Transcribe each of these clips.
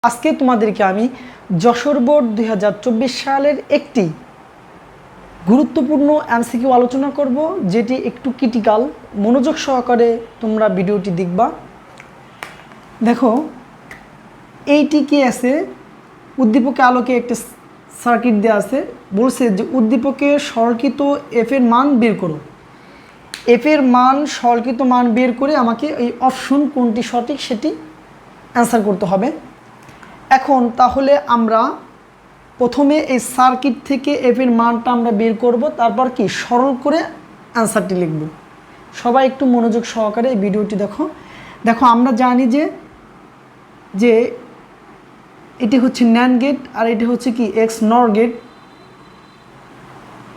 আজকে তোমাদেরকে আমি যশোর বোর্ড 2024 সালের একটি গুরুত্বপূর্ণ এমসিকিউ আলোচনা করব, যেটি একটু ক্রিটিক্যাল। মনোযোগ সহকারে তোমরা ভিডিওটি দেখবা। দেখো, এইটি কি আছে, উদ্দীপকের আলোকে একটা সার্কিট দেওয়া আছে। বলছে যে উদ্দীপকের সরলকৃত এফ এর মান বের করো। এফ এর মান, সরলকৃত মান বের করে আমাকে এই অপশন কোনটি সঠিক সেটি অ্যান্সার করতে হবে। এখন তাহলে আমরা প্রথমে এই সার্কিট থেকে এফ এর মানটা আমরা বের করব, তারপর কি সরল করে অ্যান্সারটি লিখব। সবাই একটু মনোযোগ সহকারে এই ভিডিওটি দেখো। দেখো, আমরা জানি যে এটি হচ্ছে ন্যান্ড গেট আর এটি হচ্ছে কি এক্স নর গেট।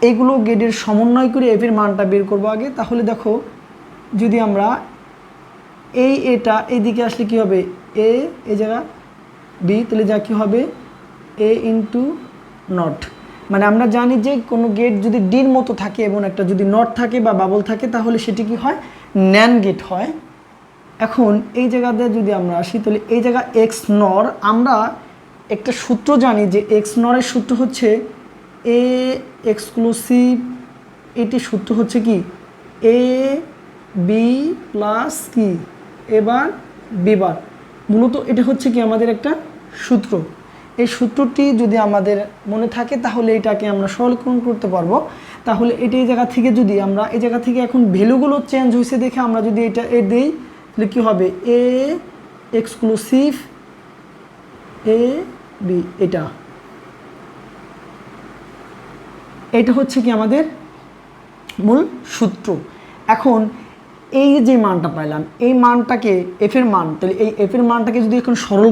এইগুলো গেটের সমন্বয় করে এফ এর মানটা বের করব আগে। তাহলে দেখো, যদি আমরা এটা এইদিকে আসলে কি হবে, এই জায়গা বি, তাহলে যা কি হবে এ ইন্টু নট। মানে আমরা জানি যে কোনো গেট যদি ডির মতো থাকে এবং একটা যদি নট থাকে বা বাবল থাকে, তাহলে সেটি কি হয়, ন্যান্ড গেট হয়। এখন এই জায়গাতে যদি আমরা আসি, তাহলে এই জায়গা এক্স নর, আমরা একটা সূত্র জানি যে এক্স নরের সূত্র হচ্ছে এ এক্সক্লুসিভ। এটি সূত্র হচ্ছে কি এ বি প্লাস কি এবার বিবার। মূলত এটা হচ্ছে কি আমাদের একটা সূত্র। এই সূত্রটি যদি আমাদের মনে থাকে তাহলে এটাকে আমরা সরলীকরণ করতে পারবো। তাহলে এটা এই জায়গা থেকে যদি আমরা এই জায়গা থেকে এখন ভ্যালুগুলো চেঞ্জ হয়েছে দেখে আমরা যদি এটা দেই, তাহলে কী হবে এ এক্সক্লুসিভ এ বি। এটা হচ্ছে কি আমাদের মূল সূত্র। এখন এই যে মানটা পাইলাম, এই মানটাকে এফ এর মান, তাহলে এই এফ এর মানটাকে যদি এখন সরল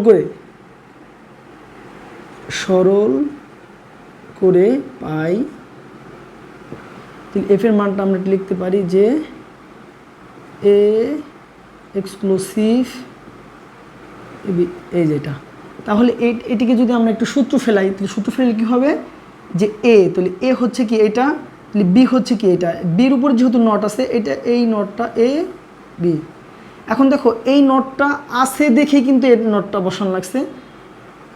করে পাই, তাহলে এফ এর মানটা আমরা লিখতে পারি যে এ এক্সক্লুসিভ এই যেটা। তাহলে এটিকে যদি আমরা একটু সূত্র ফেলাই, তাহলে সূত্র ফেলে কী হবে যে এ, তাহলে এ হচ্ছে কি এটা, তাহলে বি হচ্ছে কি এটা। বির উপর যেহেতু নট আছে, এটা এই নটটা এ বি। এখন দেখো, এই নটটা আছে দেখেই কিন্তু এর নটটা বসানো লাগছে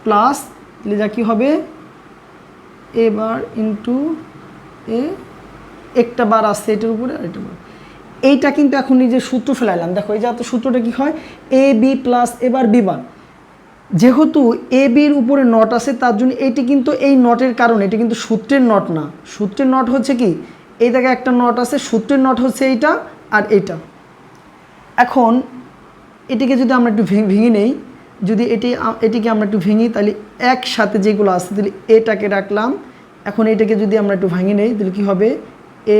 প্লাস, তাহলে যা কি হবে এ বার ইন্টু এ, একটা বার আসছে এটার উপরে আর এটা বার। এইটা কিন্তু এখন নিজের সূত্র ফেলাইলাম। দেখো, এই যাতে সূত্রটা কি হয় এ বি প্লাস এবার বি বার। যেহেতু এ বির উপরে নট আছে, তার জন্য এইটি কিন্তু এই নটের কারণে এটি কিন্তু সূত্রের নট না। সূত্রের নট হচ্ছে কি এই জায়গায় একটা নট আছে, সূত্রের নট হচ্ছে এইটা আর এইটা। এখন এটিকে যদি আমরা একটু ভেঙে নেই, যদি এটিকে আমরা একটু ভেঙি, তাহলে একসাথে যেগুলো আছে, তাহলে এটাকে রাখলাম। এখন এটাকে যদি আমরা একটু ভেঙে নেই, তাহলে কী হবে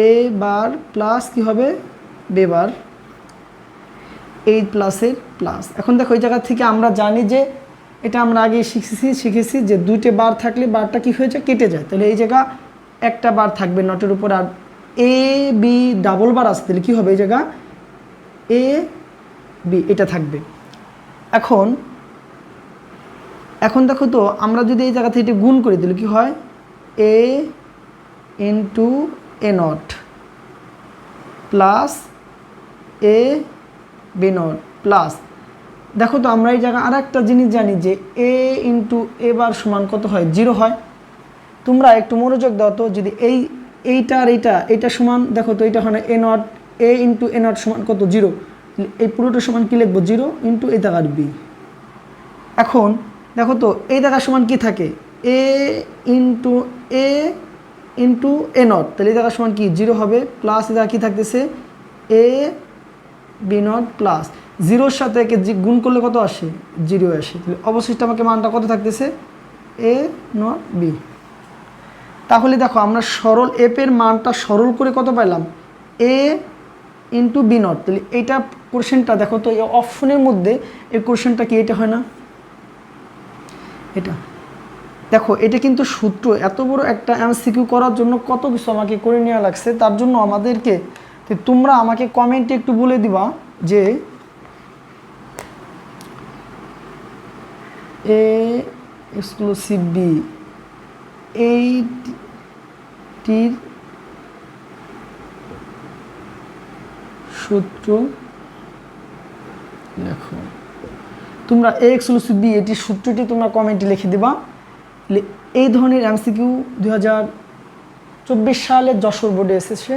এ বার প্লাস কী হবে বে বার, এই প্লাসের প্লাস। এখন দেখো, এই জায়গা থেকে আমরা জানি যে এটা আমরা আগে শিখেছি যে দুইটা বার থাকলে বারটা কী হয়ে যায়, কেটে যায়। তাহলে এই জায়গা একটা বার থাকবে নটের উপর, আর এ বি ডাবল বার আসছে, তাহলে কী হবে এই জায়গা এ বি এটা থাকবে। এখন দেখো তো, আমরা যদি এই জায়গা থেকে এটা গুণ করি, তাহলে কী হয় A into A naught plus A B naught plus. দেখো তো, আমরা এই জায়গায় আর একটা জিনিস জানি যে এ ইন্টু এ বার সমান কত হয়, 0 হয়। তোমরা একটু মনোযোগ দাও তো, যদি এইটা আর এইটা সমান, দেখো তো এইটা হয় না A naught, A into A naught সমান কত 0। এই পুরোটা সমান কী লিখবো 0 ইন্টু এই জায়গার বি। এখন দেখো তো, এই জায়গার সমান কি থাকে এ ইন্টু এ নট, তাহলে এই জায়গার সমান কি 0 হবে, প্লাস এই জায়গা কী থাকতেছে এ বি নট প্লাস 0-র সাথে একে গুণ করলে কত আসে 0 আসে। তাহলে অবশিষ্ট আমাকে মানটা কত থাকতেছে এ নট বি। তাহলে দেখো, আমরা সরল এফ এর মানটা সরল করে কত পাইলাম এ ইন্টু বি নট। তাহলে এইটা কোশ্চেনটা দেখো তো, এই অপশনের মধ্যে এই কোশ্চেনটা কি এটা হয় না, এটা দেখো, এটা কিন্তু সূত্র। এত বড় একটা এমসিকিউ করার জন্য কত কিছু আমাকে করে নেওয়া লাগছে। তার জন্য আমাদেরকে, তোমরা আমাকে কমেন্টে একটু বলে দিবা যে এ এক্সক্লুসিভ বি এইটির সূত্র লেখো। তোমরা এ এক্সক্লুসিভ বি এটির সূত্রটি তোমরা কমেন্টে লিখে দেবা। এই ধরনের এমসিকিউ 2024 সালে যশোর বোর্ডে এসেছে।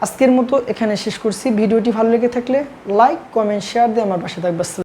আজকের মতো এখানে শেষ করছি। ভিডিওটি ভালো লেগে থাকলে লাইক, কমেন্ট, শেয়ার দিয়ে আমার পাশে থাকবে।